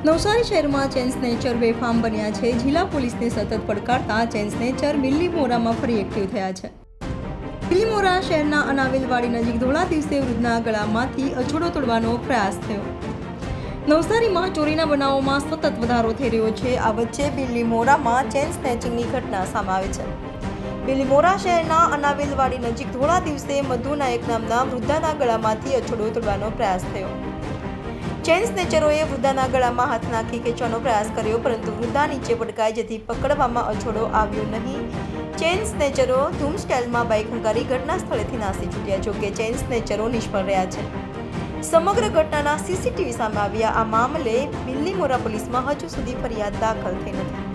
નવસારી શહેરમાં chain snatcher બેફામ બન્યા છે. જિલ્લા પોલીસને સતત પડકારતા ચેન સ્નેચર બિલ્લીમોરામાં ફરી એક્ટિવ થયા છે. બિલ્લીમોરા શહેરના અનાવિલવાડી નજીક ધોળા દિવસે વૃદ્ધના ગળામાંથી અછોડો તોડવાનો પ્રયાસ થયો. નવસારીમાં ચોરીના બનાવોમાં સતત વધારો થઈ રહ્યો છે. આ વચ્ચે બિલ્લીમોરામાં ચેન સ્નેચિંગની ઘટના સામે આવી છે. બિલ્લીમોરા શહેરના અનાવિલવાડી નજીક ધોળા દિવસે મધુ નાયક નામના વૃદ્ધાના ગળામાંથી અછોડો તોડવાનો પ્રયાસ થયો. ચેન સ્નેચરોએ વૃદ્ધાના ગળામાં હાથ નાખી ખેંચવાનો પ્રયાસ કર્યો, પરંતુ વૃદ્ધા નીચે પટકાઈ જેથી પકડવામાં અછોડો આવ્યો નહીં. ચેન સ્નેચરો ધૂમ સ્ટાઇલમાં બાઇક હંકારી ઘટના સ્થળેથી નાસી છૂટ્યા. જોકે ચેન સ્નેચરો નિષ્ફળ રહ્યા છે. સમગ્ર ઘટનાના સીસીટીવી સામે આવ્યા. આ મામલે બિલ્લીમોરા પોલીસમાં હજુ સુધી ફરિયાદ દાખલ થઈ નથી.